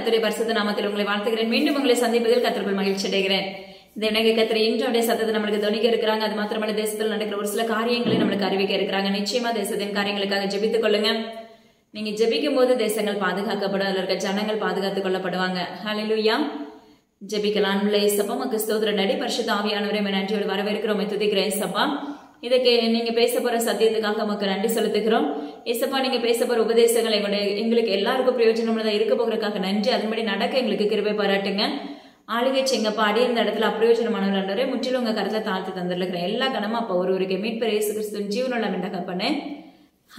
கர்த்தருடைய பரிசுத்த நாமத்தில் உங்களை வாழ்த்துகிறேன். மீண்டும் உங்களை சந்திப்பதில் கர்த்தருக்குள் மகிழ்ச்சி அடைகிறேன். தேவனாகிய கர்த்தர் இன்றைய சத்தத்தை நம்மளுக்கு துணிக்க இருக்கிறாங்க. அது மாத்திரமல்ல, தேசத்தில் நடக்கிற ஒரு சில காரியங்களை நம்மளுக்கு அறிவிக்க இருக்கிறாங்க. நிச்சயமா தேசத்தின் காரியங்களுக்காக ஜெபித்துக் கொள்ளுங்க. நீங்க ஜெபிக்கும் போது தேசங்கள் பாதுகாக்கப்படும், அதில் இருக்க ஜனங்கள் பாதுகாத்துக் கொள்ளப்படுவாங்க. ஹல்லேலூயா. ஜெபிக்கலாம். இயேசுப்பா உமக்கு ஸ்தோத்திரம் நடி. பரிசுத்த ஆவியானவரே நன்றியோடு வரவேற்கிறோம், துதிக்கிறேன் இயேசுப்பா. இதுக்கு நீங்க பேச போற சத்தியத்துக்காக உமக்கு நன்றி செலுத்துகிறோம். இயேசுப்பா, நீங்க பேச போற உபதேசங்கள் எங்களுக்கு எல்லாருக்கும் பிரயோஜனமுள்ளதா இருக்க போகிறதுக்காக நன்றி. அதன்படி நடக்க எங்களுக்கு கிருபை பாராட்டுங்க. ஆளுகை செங்கப்பா அடி இந்த இடத்துல அப்பிரயோஜனமானவர்களே முற்றிலும் உங்க கருத்தை தாழ்த்து தந்துருக்கிறேன். எல்லா கணமும் அப்ப ஒருவருக்கு மீட்பர் இயேசு கிறிஸ்துவின் ஜீவனுள்ள மெண்டகப்பனே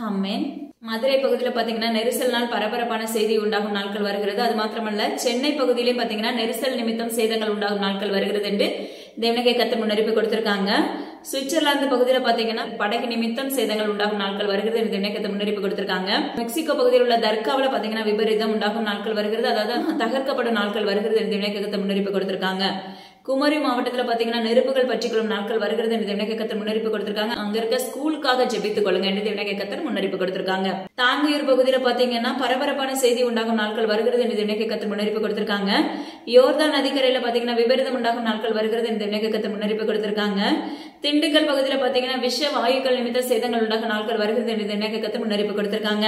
ஆமென். மதுரை பகுதியில பாத்தீங்கன்னா நெரிசல் நாள் பரபரப்பான செய்தி உண்டாகும் நாட்கள் வருகிறது. அது மாத்திரமல்ல, சென்னை பகுதியிலும் பாத்தீங்கன்னா நெரிசல் நிமித்தம் சேதங்கள் உண்டாகும் நாட்கள் வருகிறது என்று தேவனாகிய கர்த்தர் முன்னறிவிப்பு கொடுத்திருக்காங்க. சுவிட்சர்லாந்து பகுதியில பாத்தீங்கன்னா படகு நிமித்தம் சேதங்கள் உண்டாகும் நாட்கள் வருகிறது என்று தேவனாகிய கர்த்தர் முன்னறிவிப்பு கொடுத்திருக்காங்க. மெக்சிகோ பகுதியில் உள்ள தர்காவில பாத்தீங்கன்னா விபரீதம் உண்டாகும் நாட்கள் வருகிறது, அதாவது தகர்க்கப்படும் நாட்கள் வருகிறது என்று தேவனாகிய கர்த்தர் முன்னறிவிப்பு கொடுத்திருக்காங்க. குமரி மாவட்டத்துல பாத்தீங்கன்னா நெருப்புகள் பற்றிக்கொள்ளும் நாட்கள் வருகிறது என்று தேவனாகிய கர்த்தர் முன்னறிவிப்பு கொடுத்திருக்காங்க. அங்க இருக்க ஸ்கூலுக்காக ஜெபித்துக் கொள்ளுங்க என்று தேவனாகிய கர்த்தர் முன்னறிவிப்பு கொடுத்திருக்காங்க. தாங்கியூர் பகுதியில பாத்தீங்கன்னா பரபரப்பான செய்தி உண்டாகும் நாட்கள் வருகிறது என்று தேவனாகிய கர்த்தர் முன்னறிவிப்பு கொடுத்திருக்காங்க. யோர்தான் நதிக்கரையில பாத்தீங்கன்னா விபரீதம் உண்டாகும் நாட்கள் வருகிறது என்று தேவனாகிய கர்த்தர் முன்னறிவிப்பு கொடுத்திருக்காங்க. திண்டுக்கல் பகுதியில பாத்தீங்கன்னா விஷ வாயுக்கள் நிமித்த சேதங்கள் உண்டாகும் நாட்கள் வருகிறது என்று தேவனாகிய கர்த்தர் முன்னறிவிப்பு கொடுத்திருக்காங்க.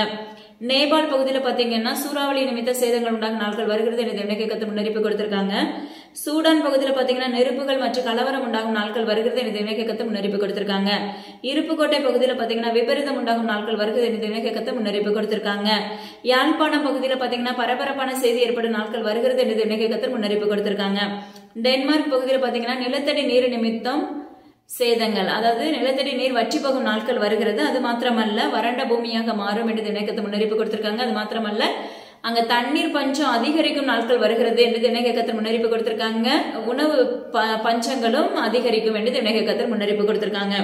நேபாள் பகுதியில பாத்தீங்கன்னா சூறாவளி நிமித்த சேதங்கள் உண்டாகும் நாட்கள் வருகிறது என்று தேவனாகிய கர்த்தர் முன்னறிவிப்பு கொடுத்திருக்காங்க. சூடான் பகுதியில பாத்தீங்கன்னா நெருப்புகள் மற்றும் கலவரம் உண்டாகும் நாட்கள் வருகிறது என்று தேவனாகிய கர்த்தர் முன்னறிவிப்பு கொடுத்திருக்காங்க. இருப்புக்கோட்டை பகுதியில பாத்தீங்கன்னா விபரீதம் உண்டாகும் நாட்கள் வருகிறது என்று தேவனாகிய கர்த்தர் முன்னறிவிப்பு கொடுத்திருக்காங்க. யாழ்ப்பாணம் பகுதியில பாத்தீங்கன்னா பரபரப்பான செய்தி ஏற்படும் நாட்கள் வருகிறது என்று தேவனாகிய கர்த்தர் முன்னறிவிப்பு கொடுத்திருக்காங்க. டென்மார்க் பகுதியில பாத்தீங்கன்னா நிலத்தடி நீர் நிமித்தம் சேதங்கள், அதாவது நிலத்தடி நீர் வற்றி போகும் நாட்கள் வருகிறது. அது மாத்திரமல்ல, வறண்ட பூமியாக மாறும் என்று தேவனாகிய கர்த்தர் முன்னறிவிப்பு கொடுத்திருக்காங்க. அது மாத்திரமல்ல, அங்க தண்ணீர் பஞ்சம் அதிகரிக்கும் நாட்கள் வருகிறது என்று தேவனாகிய கர்த்தர் முன்னறிவிப்பு கொடுத்திருக்காங்க. உணவு பஞ்சங்களும் அதிகரிக்கும் என்று தேவனாகிய கர்த்தர் முன்னறிவிப்பு கொடுத்திருக்காங்க.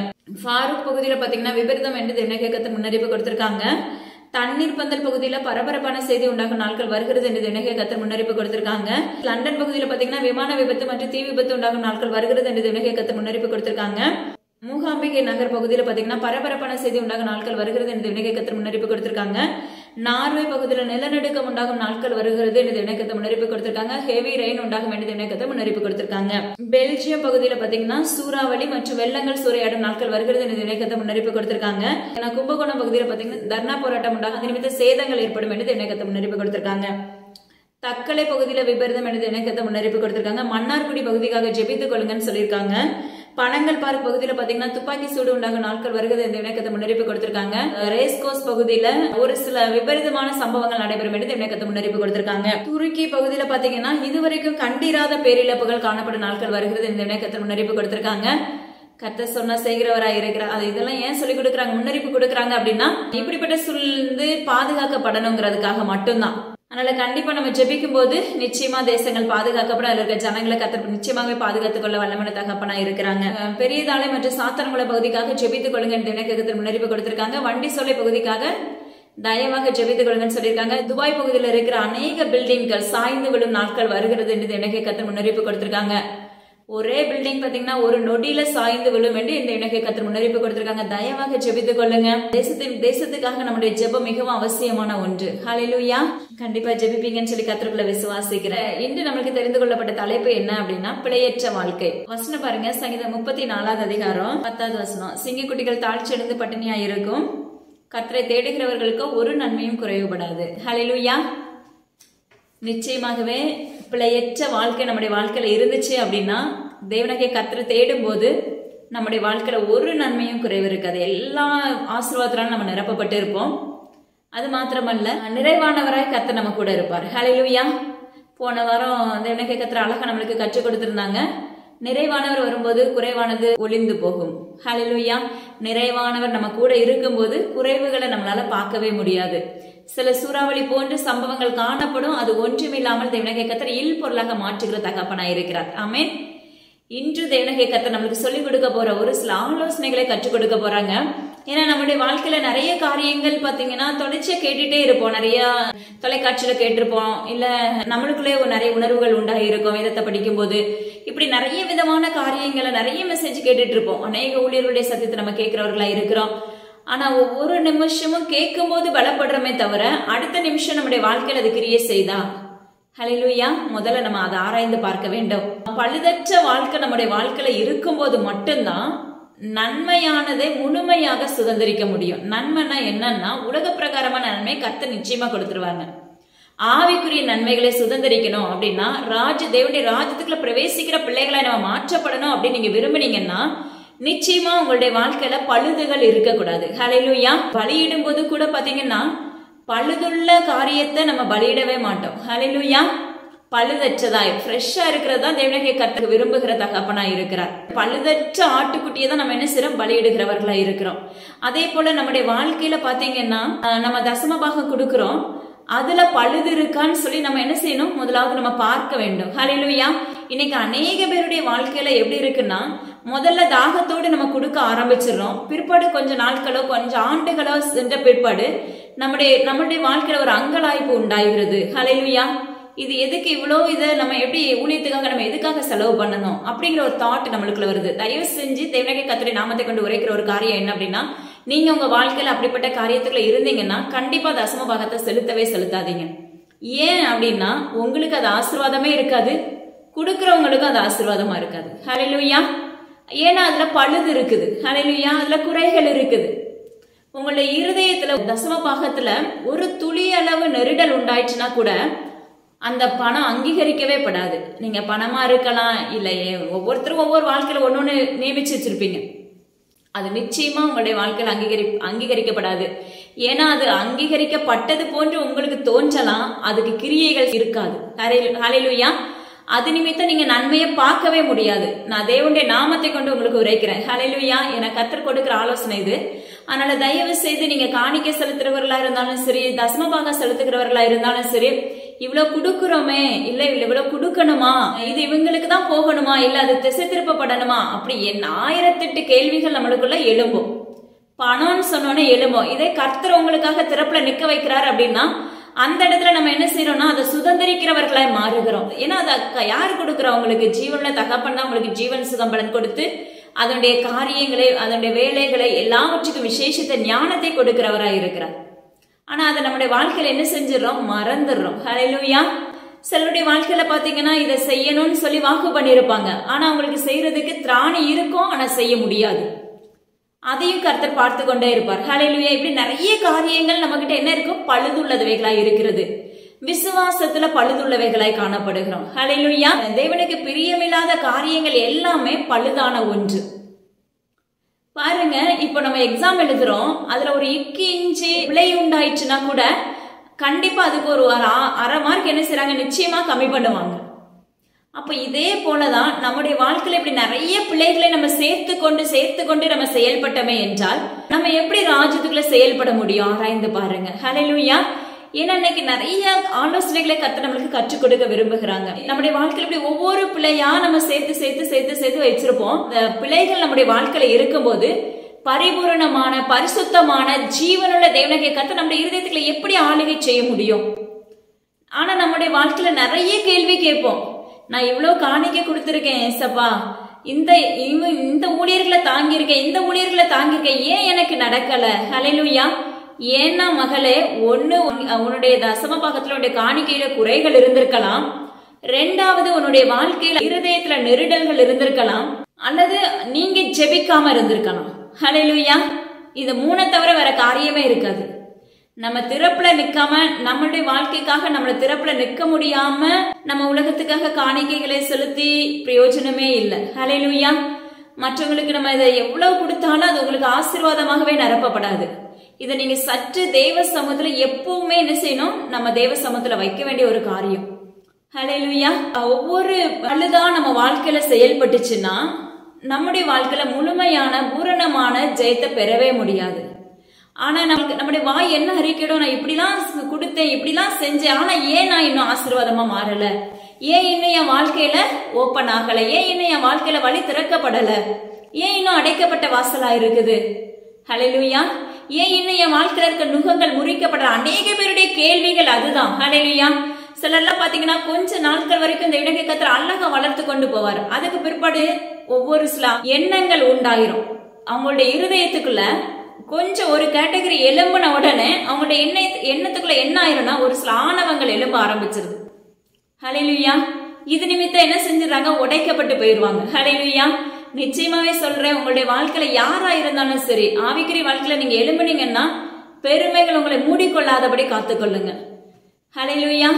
ஃபாரூக் பகுதியில பாத்தீங்கன்னா விபரீதம் என்று தேவனாகிய கர்த்தர் முன்னறிவிப்பு கொடுத்திருக்காங்க. தண்ணீர் பந்தல் பகுதியில பரபரப்பான செய்தி உண்டாகும் நாட்கள் வருகிறது என்று தேவனாகிய கர்த்தர் முன்னறிவிப்பு கொடுத்திருக்காங்க. லண்டன் பகுதியில பாத்தீங்கன்னா விமான விபத்து மற்றும் தீ விபத்து உண்டாகும் நாட்கள் வருகிறது என்று தேவனாகிய கர்த்தர் முன்னறிவிப்பு கொடுத்திருக்காங்க. மூகாம்பிகை நகர் பகுதியில பாத்தீங்கன்னா பரபரப்பான செய்தி உண்டாகும் நாட்கள் வருகிறது என்று தேவனாகிய கர்த்தர் முன்னறிவிப்பு கொடுத்திருக்காங்க. நார்வே பகுதியில நிலநடுக்கம் உண்டாகும் நாட்கள் வருகிறது என்று தேவனாகிய கர்த்தர் முன்னறிவிப்பு கொடுத்திருக்காங்க. ஹெவி ரெயின் உண்டாகும் என்று தேவனாகிய கர்த்தர் முன்னறிவிப்பு கொடுத்திருக்காங்க. பெல்ஜியம் பகுதியில பாத்தீங்கன்னா சூறாவளி மற்றும் வெள்ளங்கள் சூறையாடும் நாட்கள் வருகிறது என்று தேவனாகிய கர்த்தர் முன்னறிவிப்பு கொடுத்திருக்காங்க. கும்பகோணம் பகுதியில பாத்தீங்கன்னா தர்ணா போராட்டம் உண்டாகும், அது நிமித்த சேதங்கள் ஏற்படும் என்று தேவனாகிய கர்த்தர் முன்னறிவிப்பு கொடுத்திருக்காங்க. தக்கலை பகுதியில விபரீதம் என்று தேவனாகிய கர்த்தர் முன்னறிவிப்பு கொடுத்திருக்காங்க. மன்னார்குடி பகுதிக்காக ஜெபித்துக் கொள்ளுங்கன்னு சொல்லியிருக்காங்க. பனங்கல் பார்க் பகுதியில பாத்தீங்கன்னா துப்பாக்கி சூடு உண்டாகும் நாட்கள் வருகிறது என்று தேவனாகிய கர்த்தர் முன்னறிவிப்பு கொடுத்திருக்காங்க. ரேஸ் கோர்ஸ் பகுதியில ஒரு சில விபரீதமான சம்பவங்கள் நடைபெறும் என்று தேவனாகிய கர்த்தர் முன்னறிவிப்பு கொடுத்திருக்காங்க. துருக்கி பகுதியில பாத்தீங்கன்னா இதுவரைக்கும் கண்டிராத பேரிழப்புகள் காணப்படும் நாட்கள் வருகிறது என்று தேவனாகிய கர்த்தர் முன்னறிவிப்பு கொடுத்திருக்காங்க. கர்த்தர் சொன்னா செய்கிறவராய் இருக்கிறார். அது இதெல்லாம் ஏன் சொல்லி கொடுக்குறாங்க, முன்னறிவிப்பு கொடுக்குறாங்க அப்படின்னா இப்படிப்பட்ட சூழ்ந்து பாதுகாக்கப்படணுங்கிறதுக்காக மட்டும்தான். அதனால கண்டிப்பா நம்ம ஜெபிக்கும் போது நிச்சயமா தேசங்கள் பாதுகாக்கப்பட, அதுல இருக்க ஜனங்களை கர்த்தர் நிச்சயமாவே பாதுகாத்துக் கொள்ள வல்லமையான தகப்பனா இருக்கிறாங்க. பெரியதாலை மற்றும் சாத்தான்குள பகுதிக்காக ஜெபித்துக் கொள்ளுங்க தேவனாகிய கர்த்தர் முன்னறிவிப்பு கொடுத்திருக்காங்க. வண்டி சோலை பகுதிக்காக தயவாக ஜெபித்துக் கொள்ளுங்கன்னு சொல்லியிருக்காங்க. துபாய் பகுதியில் இருக்கிற அநேக பில்டிங்கள் சாய்ந்து விழும் நாட்கள் வருகிறது என்று தேவனாகிய கர்த்தர் முன்னறிவிப்பு கொடுத்திருக்காங்க. ஒரே பில்டிங் பாத்தீங்கன்னா ஒரு நொடியில சாய்ந்து விழும் என்று இந்த தேவனாகிய கர்த்தர் முன்னறிவிப்பு கொடுத்திருக்காங்க. தயவாக ஜெபித்துக் கொள்ளுங்க. தேசத்துக்காக நம்முடைய ஜெபம் மிகவும் அவசியமான ஒன்று. ஹல்லேலூயா. கண்டிப்பா ஜெபிப்பீங்கன்னு சொல்லி கர்த்தருக்குள்ள விசுவாசிக்கிறேன். இன்று நம்மளுக்கு தெரிந்து கொள்ளப்பட்ட தலைப்பு என்ன அப்படின்னா பிழையற்ற வாழ்க்கை. வசனம் பாருங்க, சங்கீதம் 34வது அதிகாரம் 10வது வசனம். சிங்கக்குட்டிகள் தாழ்ச்சியடைந்து பட்டினியா இருக்கும், கர்த்தரை தேடுகிறவர்களுக்கு ஒரு நன்மையும் குறைவுபடாது. ஹல்லேலூயா. நிச்சயமாகவே பிழையற்ற வாழ்க்கை நம்முடைய வாழ்க்கையில இருந்துச்சு அப்படின்னா தேவனாகிய கர்த்தரை தேடும் போது நம்முடைய வாழ்க்கையில ஒரு நன்மையும் குறைவு இருக்காது. எல்லா ஆசீர்வாதத்தாலும் நம்ம நிரப்பப்பட்டு இருப்போம். அது மாத்திரமல்ல, நிறைவானவராய் கர்த்தர் நம்ம கூட இருப்பார். ஹல்லேலூயா. போன வாரம் தேவனாகிய கர்த்தர் அழகா நம்மளுக்கு கற்றுக் கொடுத்திருந்தாங்க. நிறைவானவர் வரும்போது குறைவானது ஒளிந்து போகும். ஹல்லேலூயா. நிறைவானவர் நம்ம கூட இருக்கும்போது குறைவுகளை நம்மளால பார்க்கவே முடியாது. சில சூறாவளி போன்ற சம்பவங்கள் காணப்படும், அது ஒன்றுமில்லாமல் தேவனாகிய கர்த்தர் இல் பொருளாக மாற்றுகிற தகப்பனாய் இருக்கிறார். ஆமென். இன்று தேவனாகிய கர்த்தர் நம்மளுக்கு சொல்லிக் கொடுக்க போற ஒரு சில ஆலோசனைகளை கற்றுக் கொடுக்க போறாங்க. ஏன்னா நம்முடைய வாழ்க்கையில நிறைய காரியங்கள் பாத்தீங்கன்னா தொடர்ச்சியா கேட்டுட்டே இருப்போம். நிறைய தொலைக்காட்சியில கேட்டிருப்போம், இல்ல நம்மளுக்குள்ளே நிறைய உணர்வுகள் உண்டாகி இருக்கும் வேதத்தை படிக்கும் போது. இப்படி நிறைய விதமான காரியங்களை நிறைய மெசேஜ் கேட்டுட்டு இருப்போம். அநேக ஊழியர்களுடைய சத்தியத்தை நம்ம கேட்கிறவர்களா இருக்கிறோம். ஆனா ஒவ்வொரு நிமிஷமும் கேட்கும் போது பலப்படுறோமே தவிர அடுத்த நிமிஷம் நம்முடைய வாழ்க்கையில அது கிரியை செய்தா ஹல்லேலூயா. முதல்ல நம்ம அதை ஆராய்ந்து பார்க்க வேண்டும். பழுதற்ற வாழ்க்கை நம்முடைய வாழ்க்கையில இருக்கும்போது மட்டும்தான் நன்மையானதை முழுமையாக சுதந்திரிக்க முடியும். நன்மைனா என்னன்னா உலக பிரகாரமான நன்மை கர்த்தர் நிச்சயமா கொடுத்துருவாங்க. ஆவிக்குரிய நன்மைகளை சுதந்திரிக்கணும் அப்படின்னா தேவனுடைய ராஜ்யத்துக்குள்ள பிரவேசிக்கிற பிள்ளைகளை நம்ம மாற்றப்படணும் அப்படின்னு நீங்க விரும்புனீங்கன்னா நிச்சயமா உங்களுடைய வாழ்க்கையில பழுதுகள் இருக்கக்கூடாது. ஹல்லேலூயா. பலியிடும் போது கூட பாத்தீங்கன்னா பழுதுள்ள காரியத்தை நம்ம பலியிடவே மாட்டோம். ஹல்லேலூயா. பழுதற்றதாய் ஃப்ரெஷ்ஷா இருக்கிறது தான் தேவனுடைய கர்த்தர் விரும்புகிற தகப்பனா இருக்கிறார். பழுதற்ற ஆட்டுக்குட்டியை தான் நம்ம என்ன செய்யறோம், பலியிடுகிறவர்களா இருக்கிறோம். அதே போல நம்முடைய வாழ்க்கையில பாத்தீங்கன்னா நம்ம தசமபாகம் கொடுக்கிறோம், அதுல பழுது இருக்கான்னு சொல்லி நம்ம என்ன செய்யணும், முதலாவது நம்ம பார்க்க வேண்டும். ஹல்லேலூயா. இன்னைக்கு அநேக பேருடைய வாழ்க்கையில எப்படி இருக்குன்னா முதல்ல தாகத்தோடு நம்ம கொடுக்க ஆரம்பிச்சிடறோம். பிற்பாடு கொஞ்சம் நாட்களோ கொஞ்சம் ஆண்டுகளோ சென்ற பிற்பாடு நம்முடைய வாழ்க்கையில ஒரு அங்கலாய்ப்பு உண்டாகிறது. ஹல்லேலூயா. இது எதுக்கு இவ்வளோ இதை நம்ம எப்படி ஊழியத்துக்காக நம்ம எதுக்காக செலவு பண்ணணும் அப்படிங்கிற ஒரு தாட் நம்மளுக்குள்ள வருது. தயவு செஞ்சு தேவனுடைய கர்த்தருடைய நாமத்தை கொண்டு உரைக்கிற ஒரு காரியம் என்ன அப்படின்னா, நீங்க உங்க வாழ்க்கையில அப்படிப்பட்ட காரியத்துக்குள்ள இருந்தீங்கன்னா கண்டிப்பா தசம பாகத்தை செலுத்தாதீங்க. ஏன் அப்படின்னா உங்களுக்கு அது ஆசீர்வாதமே இருக்காது, கொடுக்கறவங்களுக்கும் அது ஆசீர்வாதமா இருக்காது. ஹல்லேலூயா. ஏன்னா அதுல பழுது இருக்குது. ஹல்லேலூயா. அதுல குறைகள் இருக்குது. உங்களுடைய இருதயத்துல தசம பாகத்துல ஒரு துளி அளவு நெருடல் உண்டாயிடுச்சுன்னா கூட அந்த பணம் அங்கீகரிக்கவே படாது. நீங்க பணமா இருக்கலாம், இல்லையே ஒவ்வொருத்தரும் ஒவ்வொரு வாழ்க்கையில ஒன்னொன்னு நியமிச்சு வச்சிருப்பீங்க, அது நிச்சயமா உங்களுடைய வாழ்க்கையில அங்கீகரிக்கப்படாது. ஏன்னா அது அங்கீகரிக்கப்பட்டது போன்று உங்களுக்கு தோன்றலாம், அதுக்கு கிரியைகள் இருக்காது. ஹல்லேலூயா. அது நிமித்தம் நீங்க நன்மையை பார்க்கவே முடியாது. நான் தேவனுடைய நாமத்தை கொண்டு உங்களுக்கு உரைக்கிறேன். ஹல்லேலூயா. எனக்கு கர்த்தர் கொடுக்கிற ஆலோசனை இது. அதனால தயவு செய்து நீங்க காணிக்கை செலுத்துறவர்களா இருந்தாலும் சரி, தசமபாகம் செலுத்துகிறவர்களா இருந்தாலும் சரி, இவ்வளவு கொடுக்கிறோமே, இல்ல இவ்வளவு கொடுக்கணுமா, இது இவங்களுக்கு தான் போகணுமா, இல்ல அது திசை திருப்பப்படணுமா, அப்படி 1008 கேள்விகள் நம்மளுக்குள்ள எழும்பும். பணம்னு சொன்னோன்னே எழும்பும். இதே கர்த்தர் உங்களுக்காக திறப்புல நிக்க வைக்கிறார் அப்படின்னா அந்த இடத்துல நம்ம என்ன செய்யறோம்னா அதை சுதந்திரிக்கிறவர்களாய் மாறுகிறோம். ஏன்னா அதை யாரு கொடுக்குறோம், உங்களுக்கு ஜீவன்ல தகப்பன் தான் உங்களுக்கு ஜீவன் சுகம் பலன் கொடுத்து அதனுடைய காரியங்களை அதனுடைய வேலைகளை எல்லாவற்றுக்கும் விசேஷத்தை ஞானத்தை கொடுக்கிறவராய் இருக்கிறார். ஆனா அதை நம்முடைய வாழ்க்கையில என்ன செஞ்சிடறோம், மறந்துடுறோம். ஹல்லேலூயா. சிலருடைய வாழ்க்கையில பாத்தீங்கன்னா இதை செய்யணும்னு சொல்லி வாக்கு பண்ணிருப்பாங்க, ஆனா அவங்களுக்கு செய்யறதுக்கு திராணி இருக்கும், ஆனா செய்ய முடியாது. அதையும் கர்த்தர் பார்த்து கொண்டே இருப்பார். ஹல்லேலூயா. இப்படி நிறைய காரியங்கள் நம்ம கிட்ட என்ன இருக்கும், பழுதுள்ளவைகளாய் இருக்கிறது. விசுவாசத்துல பழுதுள்ளவைகளாய் காணப்படுகிறோம். ஹல்லேலூயா. தேவனுக்கு பிரியமில்லாத காரியங்கள் எல்லாமே பழுதான ஒன்று. பாருங்க, இப்ப நம்ம எக்ஸாம் எழுதுறோம், அதுல ஒரு இஞ்சி விலை உண்டாயிடுச்சுன்னா கூட கண்டிப்பா அதுக்கு ஒரு அரை மார்க் என்ன செய்யறாங்க, நிச்சயமா கம்மி பண்ணுவாங்க. அப்ப இதே போலதான் நம்முடைய வாழ்க்கையில இப்படி நிறைய பிள்ளைகளை நம்ம சேர்த்து கொண்டு நம்ம செயல்பட்டோமே என்றால் நம்ம எப்படி ராஜ்யத்துக்குள்ள செயல்பட முடியும், ஆராய்ந்து பாருங்க. ஹல்லேலூயா. ஏன்னா இன்னைக்கு நிறைய ஆலோசனைகளை கர்த்தர் நம்மளுக்கு கற்றுக் கொடுக்க விரும்புகிறாங்க. நம்முடைய வாழ்க்கையில இப்படி ஒவ்வொரு பிள்ளையா நம்ம சேர்த்து வச்சிருப்போம். இந்த பிள்ளைகள் நம்முடைய வாழ்க்கையில இருக்கும்போது பரிபூரணமான பரிசுத்தமான ஜீவனுள்ள தேவனாகிய கர்த்தர் நம்முடைய இருதயத்துக்குள்ள எப்படி ஆளுகை செய்ய முடியும்? ஆனா நம்முடைய வாழ்க்கையில நிறைய கேள்வி கேட்போம். நான் இவ்வளவு காணிக்கை கொடுத்திருக்கேன் ஏசப்பா, இந்த ஊழியர்களை தாங்கியிருக்கேன், ஏன் எனக்கு நடக்கல? ஹல்லேலூயா. ஏன்னா மகளே, உன்னுடைய தசம பாகத்துல உன்னுடைய காணிக்கையில குறைகள் இருந்திருக்கலாம், ரெண்டாவது உன்னுடைய வாழ்க்கையில இருதயத்துல நெருடல்கள் இருந்திருக்கலாம், அல்லது நீங்க ஜெபிக்காம இருந்திருக்கலாம். ஹல்லேலூயா. இது 3 தவிர வேற காரியமே இருக்காது. நம்ம திறப்புல நிக்காம, நம்மளுடைய வாழ்க்கைக்காக நம்மள திறப்புல நிக்க முடியாம நம்ம உலகத்துக்காக காணிக்கைகளை செலுத்தி பிரயோஜனமே இல்லை. ஹல்லேலூயா. மற்றவங்களுக்கு நம்ம இதை எவ்வளவு கொடுத்தாலும் அது உங்களுக்கு ஆசீர்வாதமாகவே நிரப்பப்படாது. இதை நீங்க சற்று தேவ சமூகத்துல எப்பவுமே என்ன செய்யணும், நம்ம தேவ சமூகத்துல வைக்க வேண்டிய ஒரு காரியம். ஹல்லேலூயா. ஒவ்வொரு பழுதான் நம்ம வாழ்க்கையில செயல்பட்டுச்சுன்னா நம்முடைய வாழ்க்கையில முழுமையான பூரணமான ஜெயத்தை பெறவே முடியாது. ஆனா நம்முடைய வாய் என்ன அறிக்கையிடும், நான் இப்படிலாம் கொடுத்தேன், இப்படிலாம் செஞ்சேன், ஆனா ஏன் நான் இன்னும் ஆசீர்வாதமா மாறல, ஏன் இன்னும் என் வாழ்க்கையில ஓப்பன் ஆகல, ஏன் இன்னும் என் வாழ்க்கையில வழி திறக்கப்படல, ஏன் இன்னும் அடைக்கப்பட்ட வாசலா இருக்குது? ஹல்லேலூயா. ஏன் இன்னும் என் வாழ்க்கையில இருக்க நுகங்கள் முறிக்கப்பட அநேக பேருடைய கேள்விகள் அதுதான். ஹல்லேலூயா. சிலர்லாம் பாத்தீங்கன்னா கொஞ்ச நாட்கள் வரைக்கும் இந்த இடங்கை கர்த்தர் அழகா வளர்த்து கொண்டு போவார். அதுக்கு பிற்பாடு ஒவ்வொரு சில எண்ணங்கள் உண்டாயிரும். அவங்களுடைய இருதயத்துக்குள்ள கொஞ்சம் ஒரு கேட்டகரி எழும்பின உடனே அவங்களுடைய எண்ணத்துக்குள்ள என்ன ஆயிரும்னா ஒரு சில ஆணவங்கள் எழும்ப ஆரம்பிச்சிருது. ஹல்லேலூயா. இது நிமித்தம் என்ன செஞ்சிடறாங்க? உடைக்கப்பட்டு போயிருவாங்க. ஹல்லேலூயா. நிச்சயமாவே சொல்றேன், உங்களுடைய வாழ்க்கையில யாரா இருந்தாலும் சரி, ஆவிக்குரிய வாழ்க்கையில நீங்க எழும்புனீங்கன்னா பெருமைகள் உங்களை மூடிக்கொள்ளாதபடி காத்துக்கொள்ளுங்க. ஹல்லேலூயா.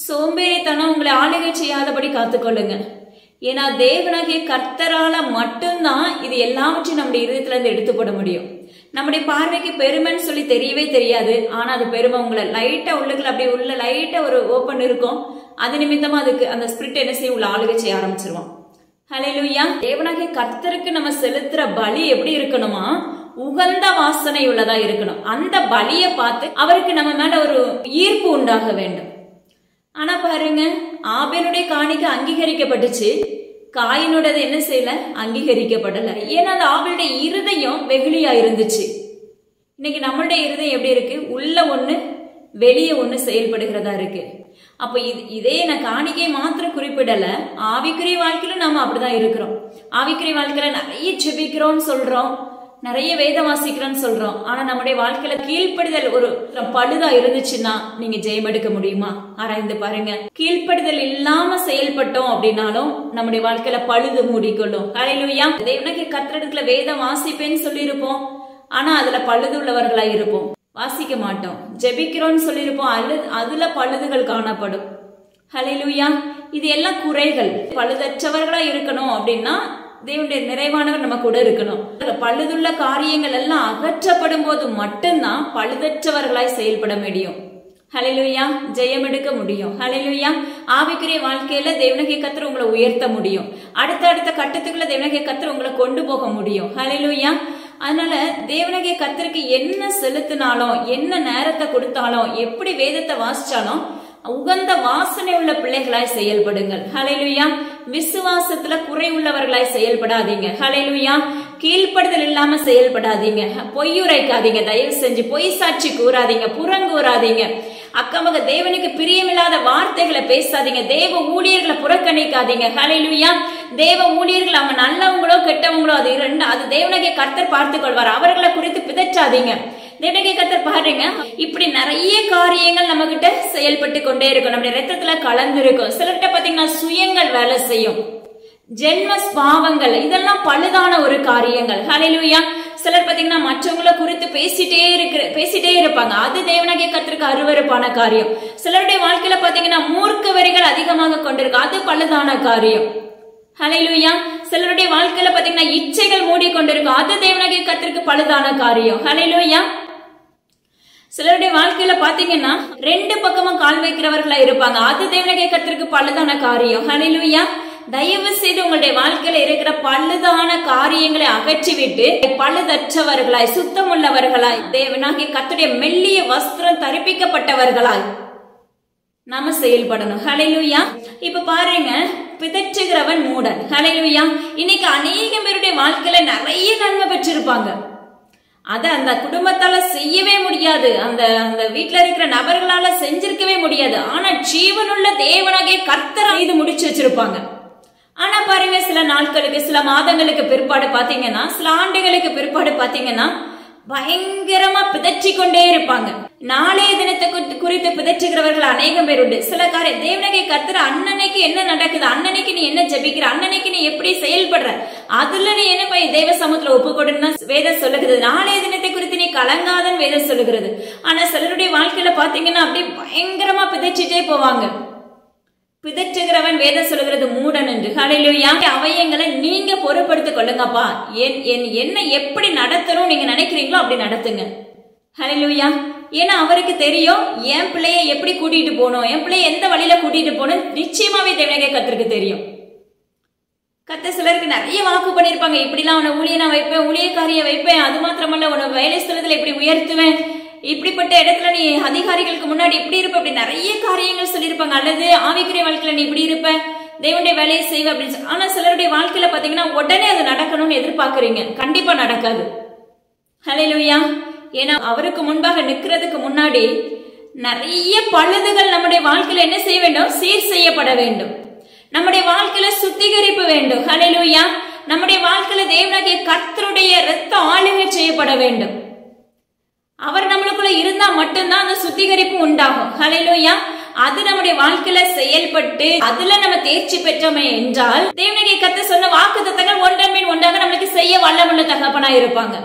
சோம்பேறித்தனம் உங்களை ஆளுகை செய்யாதபடி காத்துக்கொள்ளுங்க. ஏன்னா தேவனாகிய கர்த்தரால மட்டும்தான் இது எல்லாவற்றையும் நம்முடைய இருதயத்துல இருந்து எடுத்து போட முடியும். நம்முடைய பார்வைக்கு பெருமைன்னு சொல்லி தெரியவே தெரியாது. ஆனா அது பெருமை உங்களை லைட்டா உள்ளுக்குள்ள அப்படி உள்ள லைட்டா ஒரு ஓப்பன் இருக்கும். அது நிமித்தமா அதுக்கு அந்த ஸ்பிரிட் என்ன செய்ய உள்ள ஆளுகை செய்ய ஆரம்பிச்சிருவோம். ஹல்லேலூயா. தேவனாகிய கர்த்தருக்கு நம்ம செலுத்துற பலி எப்படி இருக்கணுமா? உகந்த வாசனை உள்ளதா இருக்கணும். அந்த பலியை பார்த்து அவருக்கு நம்ம மேல ஒரு ஈர்ப்பு உண்டாக வேண்டும். ஆனா பாருங்க, ஆபேலுடைய காணிக்கை அங்கீகரிக்கப்பட்டுச்சு, காயினோடது என்ன செய்யல? அங்கீகரிக்கப்படல. ஏன்னா அந்த ஆபேலுடைய இருதயம் வெகுளியா இருந்துச்சு. இன்னைக்கு நம்மளுடைய இருதயம் எப்படி இருக்கு? உள்ள ஒண்ணு வெளியே ஒண்ணு செயல்படுகிறதா இருக்கு. அப்ப இதே நான் காணிக்கை மாத்திரம் குறிப்பிடல, ஆவிக்குரிய வாழ்க்கையில நாம அப்படிதான் இருக்கிறோம். ஆவிக்குரிய வாழ்க்கையில நிறைய ஜெபிக்கிறோம்னு சொல்றோம், நிறைய வேதம் வாசிக்கிறோம்னு சொல்றோம். ஆனா நம்முடைய வாழ்க்கையில கீழ்ப்படிதல் ஒரு பழுதா இருந்துச்சுன்னா நீங்க ஜெயம் எடுக்க முடியுமா? ஆராய்ந்து பாருங்க. கீழ்ப்படிதல் இல்லாம செயல்பட்டோம் அப்படின்னாலும் நம்முடைய வாழ்க்கையில பழுது மூடிக்கொள்ளும். ஹல்லேலூயா. தேவனுக்கு கர்த்தரிடத்துல வேதம் வாசிப்பேன்னு சொல்லி இருப்போம், ஆனா அதுல பழுது உள்ளவர்களா இருப்போம். வாசிக்க மாட்டோம். ஜெபிக்கிறோம்னு சொல்லியிருப்போம், அதுல பழுதுகள் காணப்படும். ஹல்லேலூயா. இது எல்லாம் குறைகள். பழுதற்றவர்களா இருக்கணும் அப்படின்னா தேவனுடைய நிறைவானவர் நம்ம கூட இருக்கணும். பழுதுள்ள காரியங்கள் எல்லாம் அகற்றப்படும் போது மட்டும்தான் பழுதற்றவர்களாய் செயல்பட முடியும். ஹல்லேலூயா. ஜெயம் எடுக்க முடியும். ஹல்லேலூயா. ஆவிக்குரிய வாழ்க்கையில தேவனாகிய கர்த்தர் உங்களை உயர்த்த முடியும். அடுத்த கட்டத்துக்குள்ள தேவனாகிய கர்த்தர் உங்களை கொண்டு போக முடியும். ஹல்லேலூயா. அதனால தேவனாகிய கர்த்தருக்கு என்ன செலுத்தினாலும், என்ன நேரத்தை கொடுத்தாலும், எப்படி வேதத்தை வாசிச்சாலும் உகந்த வாசனை உள்ள பிள்ளைகளாய் செயல்படுங்கள். ஹல்லேலூயா. விசுவாசத்துல குறை உள்ளவர்களாய் செயல்படாதீங்க. ஹல்லேலூயா. கீழ்ப்படுதல் இல்லாம செயல்படாதீங்க. பொய்யுரைக்காதீங்க. தயவு செஞ்சு பொய் சாட்சி கூறாதீங்க, புறங்கூறாதீங்க. அக்கமக தேவனுக்கு பிரியமில்லாத வார்த்தைகளை பேசாதீங்க. தேவ ஊழியர்களை புறக்கணிக்காதீங்க. ஹல்லேலூயா. தேவ ஊழியர்கள் அவங்க நல்லவங்களோ கெட்டவங்களோ அது தேவனாகிய கர்த்தர் பார்த்துக் கொள்வார். அவர்களை குறித்து பிதற்றாதீங்க. தேவனாகிய கர்த்தர் பாருங்க, இப்படி நிறைய காரியங்கள் நம்ம கிட்ட செயல்பட்டு கொண்டே இருக்கும். நம்முடைய ரத்தத்துல கலந்து இருக்கும். சிலர்கிட்ட பாத்தீங்கன்னா சுயங்கள் வேலை செய்யும், ஜென்ம பாவங்கள், இதெல்லாம் பழுதான ஒரு காரியங்கள். ஹல்லேலூயா. சிலர் பாத்தீங்கன்னா மற்றவங்களை குறித்து பேசிட்டே இருப்பாங்க. அது தேவனாகிய கர்த்தருக்கு அருவருப்பான காரியம். சிலருடைய வாழ்க்கையில பாத்தீங்கன்னா மூர்க்க வரிகள் அதிகமாக கொண்டிருக்கு. அது பழுதான காரியம். ஹல்லேலூயா. சிலருடைய வாழ்க்கையில பாத்தீங்கன்னா இச்சைகள் மூடிக்கொண்டிருக்கும். அது தேவனாகிய கர்த்தருக்கு பழுதான காரியம். ஹல்லேலூயா. சிலருடைய வாழ்க்கையில பாத்தீங்கன்னா ரெண்டு பக்கமும் கால் வைக்கிறவர்களா இருப்பாங்க. அது தேவனாகிய கர்த்தருக்கு பழுதான காரியம். ஹல்லேலூயா. தயவு செய்து உங்களுடைய வாழ்க்கையில இருக்கிற பழுதான காரியங்களை அகற்றிவிட்டு பழுதற்றவர்களாய், சுத்தம் உள்ளவர்களாய், தேவனாகிய கர்த்தருடைய மெல்லிய வஸ்திரம் தரிப்பிக்கப்பட்டவர்களாய் நாம செயல்படணும். ஹல்லேலூயா. இப்ப பாருங்க, பிதற்றுகிறவன் மூடன். ஹல்லேலூயா. இன்னைக்கு அநேக பேருடைய வாழ்க்கையில நிறைய நன்மை பெற்றிருப்பாங்க. அத அந்த குடும்பத்தால செய்யவே முடியாது, அந்த வீட்டுல இருக்கிற நபர்களால செஞ்சிருக்கவே முடியாது. ஆனா ஜீவனுள்ள தேவனாகிய கர்த்தர் இது முடிச்சு வச்சிருப்பாங்க. ஆனா பாருங்க, சில நாட்களுக்கு, சில மாதங்களுக்கு பிற்பாடு பாத்தீங்கன்னா, சில ஆண்டுகளுக்கு பிற்பாடு பாத்தீங்கன்னா பயங்கரமா பிதற்றி கொண்டே இருப்பாங்க. நாளைய தினத்தை குறித்து பிதற்றுகிறவர்கள் அநேகம் பேர் உண்டு. சில காரியம் தேவனாகிய கர்த்தர் அன்னன்னைக்கு என்ன நடக்குது, அன்னன்னைக்கு நீ என்ன ஜெபிக்கிற, அன்னன்னைக்கு நீ எப்படி செயல்படுற, அதுல நீ என்ன போய் தேவ சமூகத்துல ஒப்பு கொடுன்னா வேதம் சொல்லுகிறது. நாளைய தினத்தை குறித்து நீ கலங்காதன் வேதம் சொல்லுகிறது. ஆனா சிலருடைய வாழ்க்கையில பாத்தீங்கன்னா அப்படியே பயங்கரமா பிதற்றிட்டே போவாங்க. பிதற்றுகிறவன் வேதம் சொல்லுகிறது மூடன் என்று. ஹல்லேலூயா. அவயங்களை நீங்க பொறுப்படுத்திக் கொள்ளுங்கப்பா. என்ன எப்படி நடத்தணும் நீங்க நினைக்கிறீங்களோ அப்படி நடத்துங்க. ஹல்லேலூயா. ஏன்னா அவருக்கு தெரியும் என் பிள்ளைய எப்படி கூட்டிட்டு போகணும், என் பிள்ளைய எந்த வழியில கூட்டிட்டு போகணும் நிச்சயமாவே தேவனாகிய கர்த்தருக்கு தெரியும். கர்த்தர் சிலருக்கு நிறைய வாக்கு பண்ணிருப்பாங்க. இப்படிலாம் உன்னை ஊழியனா வைப்பேன், ஊழியக்காரிய வைப்பேன், அது மாத்திரமல்ல உன்னை வேலை ஸ்தலத்துல இப்படி உயர்த்துவேன், இப்படிப்பட்ட இடத்துல நீ அதிகாரிகளுக்கு முன்னாடி இப்படி இருப்ப, அப்படி நிறைய காரியங்கள் சொல்லியிருப்பாங்க. அல்லது ஆவிக்குரிய வாழ்க்கையில நீ இப்படி இருப்ப, தேவனுடைய வேலையை செய்வ அப்படின்னு. ஆனா சிலருடைய வாழ்க்கையில பாத்தீங்கன்னா உடனே அது நடக்கணும்னு எதிர்பார்க்கறீங்க, கண்டிப்பா நடக்காது. ஹல்லேலூயா. ஏன்னா அவருக்கு முன்பாக நிக்கிறதுக்கு முன்னாடி நிறைய பழுதுகள் நம்முடைய வாழ்க்கையில என்ன செய்ய வேண்டும்? சீர் செய்யப்பட வேண்டும். நம்முடைய வாழ்க்கையில சுத்திகரிப்பு வேண்டும். ஹல்லேலூயா. நம்முடைய வாழ்க்கையில தேவனாகிய கர்த்தருடைய இரத்தம் ஆளுகை செய்யப்பட வேண்டும். அவர் நம்மளுக்குள்ள இருந்தா மட்டும்தான் அந்த சுத்திகரிப்பு உண்டாகும். ஹல்லேலூயா. அது நம்முடைய வாழ்க்கையில செயல்பட்டு அதுல நம்ம தேர்ச்சி பெற்றோமே என்றால் தேவனுடைய கர்த்தர் சொன்ன வாக்குத்தத்தங்கள் ஒன்றன் மேல் ஒன்றாக நம்மளுக்கு செய்ய வல்லமுள்ள தகப்பனா இருப்பாங்க.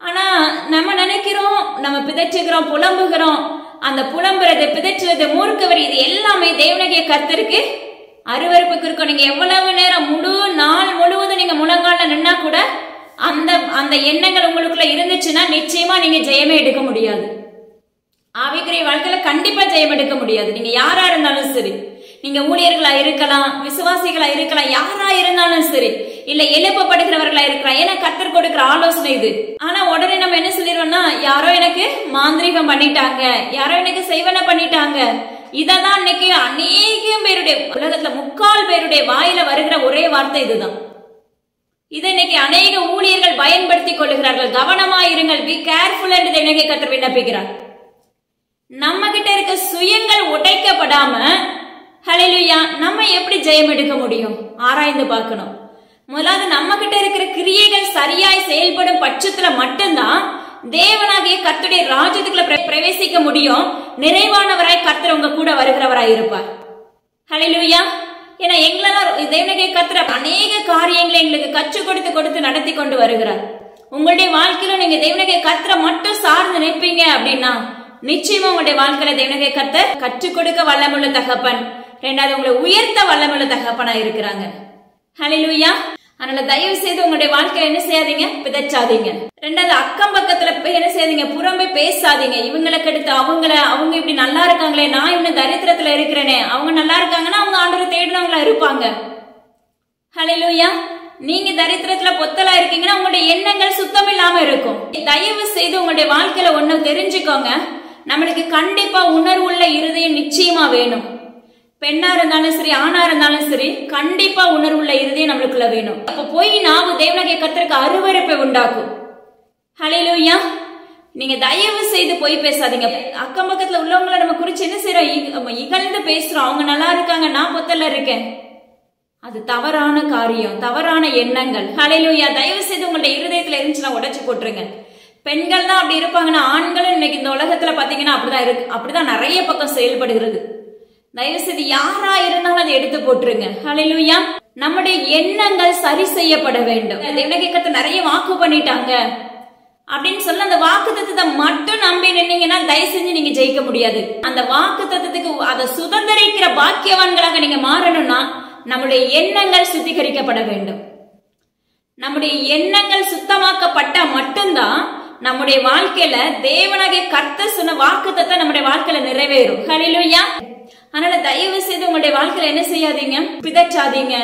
ஆனா நம்ம நினைக்கிறோம், நம்ம பிதற்றுகிறோம், புலம்புகிறோம். அந்த புலம்புறது, பிதற்றுறது, மூர்க்கவர், இது எல்லாமே தேவனுடைய கர்த்தருக்கு அருவருப்புக்கு இருக்கும். நீங்க எவ்வளவு நேரம் முழு நாள் முழுவதும் நீங்க முழங்கால நின்னா கூட அந்த எண்ணங்கள் உங்களுக்குள்ள இருந்துச்சுன்னா நிச்சயமா நீங்க ஜெயமே எடுக்க முடியாது. ஆவிக்குரிய வாழ்க்கையில கண்டிப்பா ஜெயம் எடுக்க முடியாது. நீங்க யாரா இருந்தாலும் சரி, நீங்க ஊழியர்களா இருக்கலாம், விசுவாசிகளா இருக்கலாம், யாரா இருந்தாலும் சரி, இல்ல எழுப்பப்படுகிறவர்களா இருக்கலாம். ஏன்னா கர்த்தர் கொடுக்கிற ஆலோசனை இது. ஆனா உடனே நம்ம என்ன சொல்லிடுவோம்னா, யாரோ எனக்கு மாந்திரிகம் பண்ணிட்டாங்க, யாரோ எனக்கு செய்வன பண்ணிட்டாங்க. இததான் இன்னைக்கு அநேகம் பேருடைய, உலகத்துல 3/4 பேருடைய வாயில வருகிற ஒரே வார்த்தை இதுதான். இதை இன்னைக்கு அநேக ஊழியர்கள் பயன்படுத்திக் கொள்ளுகிறார்கள். கவனமா இருங்கள், பி கேர்ஃபுல் என்று இன்னைக்கு கர்த்தர் விண்ணப்பிக்கிறார். நம்ம கிட்ட இருக்க சுயங்கள் உடைக்கப்படாம ஹல்லேலூயா நம்ம எப்படி ஜெயம் எடுக்க முடியும்? ஆராய்ந்து பார்க்கணும். முதலாவது நம்ம கிட்ட இருக்கிற கிரியைகள் சரியாய் செயல்படும் பட்சத்துல மட்டும்தான் தேவனாகிய கர்த்தருடைய ராஜ்யத்துக்குள்ள பிரவேசிக்க முடியும். நிறைவானவராய் கர்த்தர் உங்க கூட வருகிறவராய் இருப்பார். ஹல்லேலூயா. ஏன்னா எங்களெல்லாம் தேவனாகிய கர்த்தர் அநேக காரியங்களை எங்களுக்கு கற்றுக் கொடுத்து நடத்தி கொண்டு வருகிறார். உங்களுடைய வாழ்க்கையில நீங்க தேவனாகிய கர்த்தரை மட்டும் சார்ந்து நிற்பீங்க அப்படின்னா நிச்சயமா உங்களுடைய வாழ்க்கையில தேவனாகிய கர்த்தர் கற்றுக் கொடுக்க வல்லமுள்ள தகப்பன், ரெண்டாவது உங்களை உயர்த்த வல்லமுள்ள தகப்பனா இருக்கிறாங்க. ஹல்லேலூயா. அதனால தயவு செய்து உங்களுடைய வாழ்க்கையில என்ன செய்யாதீங்க, பிதச்சாதீங்க. ரெண்டாவது அக்கம் பக்கத்துல போய் என்ன செய்யாதீங்க, புறம்பே பேசாதீங்க. இவங்களுக்கு எடுத்து அவங்க இப்படி நல்லா இருக்காங்களே, நான் இவனு தரித்திரத்துல இருக்கிறேனே, அவங்க நல்லா இருக்காங்கன்னா அவங்க ஆண்டவரை தேடினவங்களா இருப்பாங்க. ஹல்லேலூயா. நீங்க தரித்திரத்துல பொத்தலா இருக்கீங்கன்னா உங்களுடைய எண்ணங்கள் சுத்தம் இல்லாம இருக்கும். தயவு செய்து உங்களுடைய வாழ்க்கையில ஒண்ணு தெரிஞ்சுக்கோங்க, நம்மளுக்கு கண்டிப்பா உணர்வுள்ள இருதயம் நிச்சயமா வேணும். பெண்ணா இருந்தாலும் சரி, ஆணா இருந்தாலும் சரி, கண்டிப்பா உணர்வுள்ள இருதயம் நம்மளுக்குள்ள வேணும். அப்ப போய் நாவு தேவனாகிய கர்த்தருக்கு அருவருப்பை உண்டாக்கும். ஹல்லேலூயா. நீங்க தயவு செய்து போய் பேசாதீங்க. அக்கம் பக்கத்துல உள்ளவங்களை நம்ம குறிச்சு என்ன செய்யறோம், இகழ்ந்து பேசுறோம். அவங்க நல்லா இருக்காங்க, நான் பொத்தல இருக்கேன். அது தவறான காரியம், தவறான எண்ணங்கள். ஹல்லேலூயா. தயவு செய்து உங்களுடைய இருதயத்துல இருந்துச்சுன்னா உடைச்சு போட்டுருங்க. பெண்கள் தான் அப்படி இருப்பாங்கன்னா ஆண்களும் இன்னைக்கு இந்த உலகத்துல பாத்தீங்கன்னா அப்படிதான் இருக்கு. அப்படிதான் நிறைய பக்கம் செயல்படுகிறது. தயவு செய்து யாரா இருந்தாலும் அதை எடுத்து போட்டுருங்க. ஹல்லேலூயா. நம்முடைய எண்ணங்கள் சரி செய்யப்பட வேண்டும். தேவனாகிய கர்த்தர் நிறைய வாக்கு பண்ணிட்டாங்க அப்படின்னு சொல்ல அந்த வாக்கு தத்துவத்தை மட்டும் நம்பி நின்னீங்கன்னா தயவு செஞ்சு நீங்க ஜெயிக்க முடியாது. அந்த வாக்கு தத்துவத்துக்கு அதை சுதந்திரிக்கிற பாக்கியவான்களாக நீங்க மாறணும்னா நம்முடைய எண்ணங்கள் சுத்திகரிக்கப்பட வேண்டும். நம்முடைய எண்ணங்கள் சுத்தமாக்கப்பட்ட மட்டும்தான் நம்முடைய வாழ்க்கையில தேவனாகிய கர்த்தர் சொன்ன வாக்குத்தத்தத்தை நம்முடைய வாழ்க்கையில நிறைவேறும். ஹல்லேலூயா. அதனால தயவு செய்து உங்களுடைய வாழ்க்கையில என்ன செய்யாதீங்க, பிதற்றாதீங்க,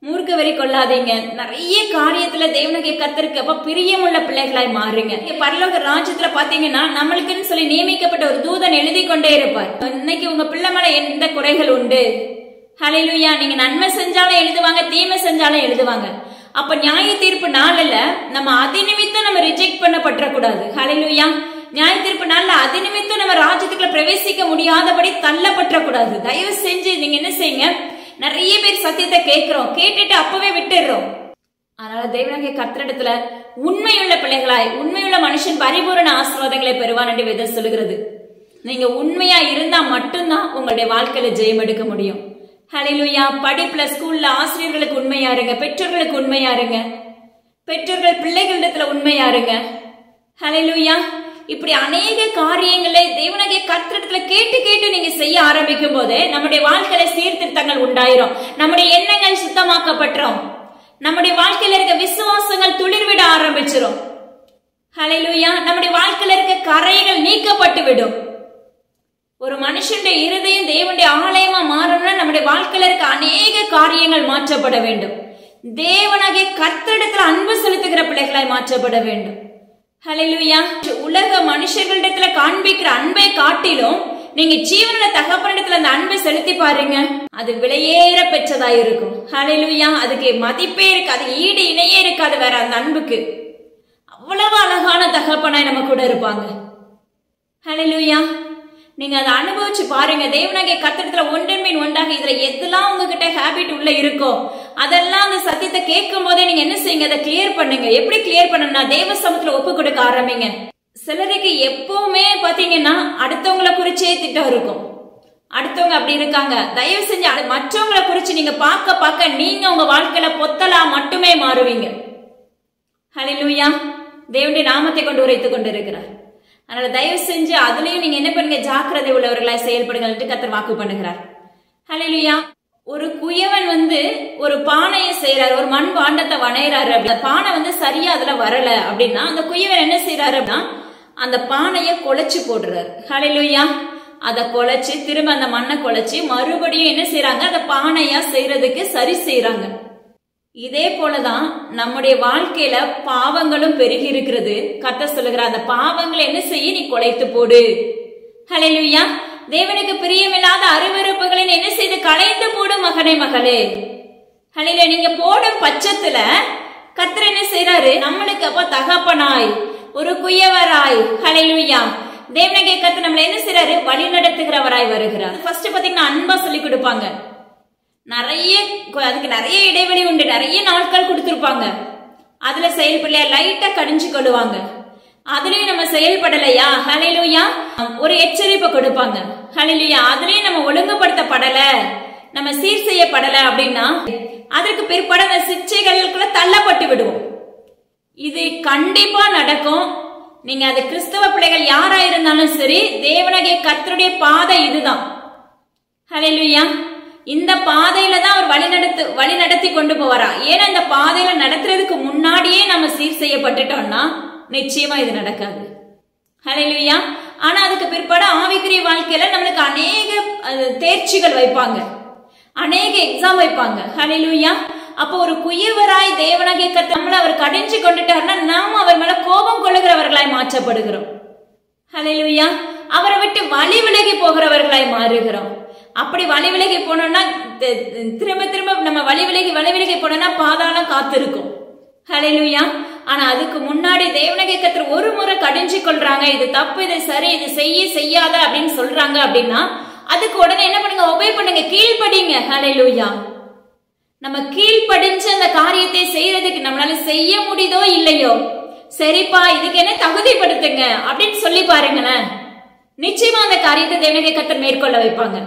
மூர்க்க வெறி கொள்ளாதீங்க. நிறைய காரியத்துல தேவனாகிய கர்த்தருக்கு அப்ப பிரியமுள்ள பிள்ளைகளாய் மாறுங்க. பரலோக ராஜ்யத்துல பாத்தீங்கன்னா நம்மளுக்குன்னு சொல்லி நியமிக்கப்பட்ட ஒரு தூதன் எழுதி கொண்டே இருப்பார். இன்னைக்கு உங்க பிள்ளை மேல எந்த குறைகள் உண்டு, ஹல்லேலூயா. நீங்க நன்மை செஞ்சாலும் எழுதுவாங்க, தீமை செஞ்சாலும் எழுதுவாங்க. அப்ப நியாய தீர்ப்பு நாள்ல நம்ம அதிநிமித்தம் நம்ம ரிஜெக்ட் பண்ணப்பட்டக்கூடாது. ஹல்லேலூயா. நியாய தீர்ப்பு நாள்ல அதிநிமித்தம் நம்ம ராஜ்யத்துக்குள்ள பிரவேசிக்க முடியாதபடி தள்ளப்பட்டக்கூடாது. தயவு செஞ்சு நீங்க என்ன செய்யுங்க, நிறைய பேர் சத்தியத்தை கேட்டுட்டு அப்பவே விட்டுடுறோம். அதனால தேவனாகிய கர்த்தரிடத்துல உண்மையுள்ள பிள்ளைகளாய், உண்மையுள்ள மனுஷன் பரிபூரண ஆசீர்வாதங்களை பெறுவான் என்று வேதம் சொல்லுகிறது. நீங்க உண்மையா இருந்தா மட்டும்தான் உங்களுடைய வாழ்க்கையில ஜெயம் எடுக்க முடியும். ஹல்லேலூயா. படிப்புல, ஸ்கூல்ல ஆசிரியர்களுக்கு உண்மையா இருங்க, பெற்றோர்களுக்கு உண்மையா இருங்க, பெற்றோர்கள் பிள்ளைகளிடத்துல உண்மையா இருங்க. ஹல்லேலூயா. இப்படி அநேக காரியங்களை தேவனாகிய கர்த்தரிடத்துல கேட்டு நீங்க செய்ய ஆரம்பிக்கும் போது நம்முடைய வாழ்க்கையில சீர்திருத்தங்கள் உண்டாயிரும். நம்முடைய எண்ணங்கள் சுத்தமாக்கப்பட்டுரும். நம்முடைய வாழ்க்கையில இருக்க விசுவாசங்கள் துளிர்விட ஆரம்பிச்சிடும். ஹல்லேலூயா. நம்முடைய வாழ்க்கையில இருக்க கரைகள் நீக்கப்பட்டு விடும். ஒரு மனுஷனுடைய இருதயம் தேவனுடைய ஆலயமா மாறணும்னா நம்முடைய வாழ்க்கையில இருக்க அநேக காரியங்கள் மாற்றப்பட வேண்டும். தேவனாகிய கர்த்தரிடத்துல அன்பு செலுத்துகிற பிள்ளைகளாய் மாற்றப்பட வேண்டும். ஹல்லேலூயா. உலக மனுஷர்களிடத்துல காண்பிக்கிற அன்பை காட்டிலும் நீங்க ஜீவனுள்ள தகப்பனிடத்துல அந்த அன்பை செலுத்தி பாருங்க, அது விலையேற பெற்றதா இருக்கும். ஹல்லேலூயா. அதுக்கு மதிப்பே இருக்காது, ஈடு இணையே இருக்காது வேற அந்த அன்புக்கு. அவ்வளவு அழகான தகப்பனாய் நம்ம கூட இருப்பாங்க. ஹல்லேலூயா. நீங்க அதை அனுபவிச்சு பாருங்க. தேவனாகிய கர்த்தரிடத்துல ஒன்றன் மேல் ஒன்றாக இதுல எதெல்லாம் உங்ககிட்ட ஹேபிட் உள்ள இருக்கோ அதெல்லாம் அந்த சத்தியத்தை கேட்கும் போதே நீங்க என்ன செய்யுங்க, அதை கிளியர் பண்ணுங்க. எப்படி கிளியர் பண்ணணும்னா தேவ சமூகத்துல ஒப்பு கொடுக்க ஆரம்பிங்க. சிலருக்கு எப்பவுமே பாத்தீங்கன்னா அடுத்தவங்களை குறிச்சே திட்டம் இருக்கும். அடுத்தவங்க அப்படி இருக்காங்க. தயவு செஞ்சு மற்றவங்களை குறிச்சு நீங்க பார்க்க நீங்க உங்க வாழ்க்கையில பொத்தலா மட்டுமே மாறுவீங்க. ஹல்லேலூயா. தேவனுடைய நாமத்தை கொண்டு உரைத்துக் கொண்டிருக்கிறார். அதனால தயவு செஞ்சு அதுலயும் நீங்க என்ன பண்ணுங்க, ஜாக்கிரதை உள்ளவர்களாய் செயல்படுங்கள் என்று கர்த்தர் வாக்கு பண்ணுகிறார். ஹல்லேலூயா. ஒரு குயவன் ஒரு பானையை செய்யறாரு, ஒரு மண் பாண்டத்தை வணையறாரு. அந்த பானை சரியா அதுல வரல அப்படின்னா அந்த குயவன் என்ன செய்யறாரு அப்படின்னா அந்த பானைய குழைச்சு போடுறாரு. ஹல்லேலூயா. அதை குழைச்சு திரும்ப அந்த மண்ணை குழைச்சு மறுபடியும் என்ன செய்யறாங்க, அந்த பானையா செய்யறதுக்கு சரி செய்யறாங்க. இதே போலதான் நம்முடைய வாழ்க்கையில பாவங்களும் பெருகி இருக்கிறது. கர்த்தர் சொல்லுகிற அந்த பாவங்களை என்ன செய்ய, நீ குலைத்து போடு. ஹல்லேலூயா. தேவனுக்கு பிரியமில்லாத அருவருப்புகளை என்ன செய்து களைந்து போடும் மகனே மகளே. ஹல்லேலூயா. நீங்க போடும் பட்சத்துல கர்த்தர் என்ன செய்யறாரு, நம்மளுக்கு அப்ப தகப்பனாய் ஒரு குயவராய், ஹல்லேலூயா, தேவனுடைய கர்த்தர் நம்மள என்ன செய்யறாரு, வழி நடத்துகிறவராய் வருகிறார். ஃபர்ஸ்ட் பாத்தீங்கன்னா அன்பா சொல்லி கொடுப்பாங்க. அதுக்கு நிறைய இடைவெளி உண்டு, நிறைய நாட்கள் கொடுத்திருப்பாங்க. அதுல செயல்படலையா லைட்டா கடிஞ்சு கொள்ளுவாங்க. அதுலயும் நம்ம செயல்படலையா, ஹல்லேலூயா, ஒரு எச்சரிப்பை கொடுப்பாங்க. ஹல்லேலூயா. அதுலயும் நம்ம ஒழுங்குபடுத்தப்படல, நம்ம சீர் செய்யப்படல அப்படின்னா அதற்கு பிற்பாடு அந்த சிக்ஷைகளுக்குள்ள தள்ளப்பட்டு விடுவோம். இது கண்டிப்பா நடக்கும். நீங்க அது கிறிஸ்தவ பிள்ளைகள் யாரா இருந்தாலும் சரி, தேவனாகிய கர்த்தருடைய பாதை இதுதான். ஹல்லேலூயா. இந்த பாதையில தான் அவர் வழி நடத்தி கொண்டு போவாரா. ஏன்னா இந்த பாதையில நடத்துறதுக்கு முன்னாடியே நம்ம சீர் செய்யப்பட்டுட்டோம்னா நிச்சயமா இது நடக்காது. ஹல்லேலூயா. ஆனா அதுக்கு பிற்பாடு ஆவிக்குரிய வாழ்க்கையில நம்மளுக்கு அநேக தேர்ச்சிகள் வைப்பாங்க, அநேக எக்ஸாம் வைப்பாங்க. ஹல்லேலூயா. அப்போ ஒரு குயவராய் தேவனாகிய கர்த்தர் நம்மள அவர் கடிஞ்சு கொண்டுட்டாருன்னா நாம அவர் மேல கோபம் கொள்ளுகிறவர்களாய் மாற்றப்படுகிறோம். ஹல்லேலூயா. அவரை விட்டு வழி விலகி போகிறவர்களாய் மாறுகிறோம். அப்படி வழி விலகி போனோம்னா திரும்ப திரும்ப நம்ம வழி விலகி போனோம்னா பாதாளம் காத்திருக்கும். ஹல்லேலூயா. ஆனா அதுக்கு முன்னாடி தேவனாகிய கர்த்தர் ஒரு முறை கடிஞ்சு கொள்றாங்க, இது தப்பு, இது சரி, இது செய்யாத அப்படின்னு சொல்றாங்க அப்படின்னா அதுக்கு உடனே என்ன பண்ணுங்க, ஒபே பண்ணுங்க, கீழ்படிங்க. ஹல்லேலூயா. நம்ம கீழ்படிஞ்சு அந்த காரியத்தை செய்யறதுக்கு நம்மளால செய்ய முடியுதோ இல்லையோ, சரிப்பா இதுக்கு என்ன தகுதிப்படுத்துங்க அப்படின்னு சொல்லி பாருங்களேன், நிச்சயமா அந்த காரியத்தை தேவனாகிய கர்த்தர் மேற்கொள்ள வைப்பாங்க.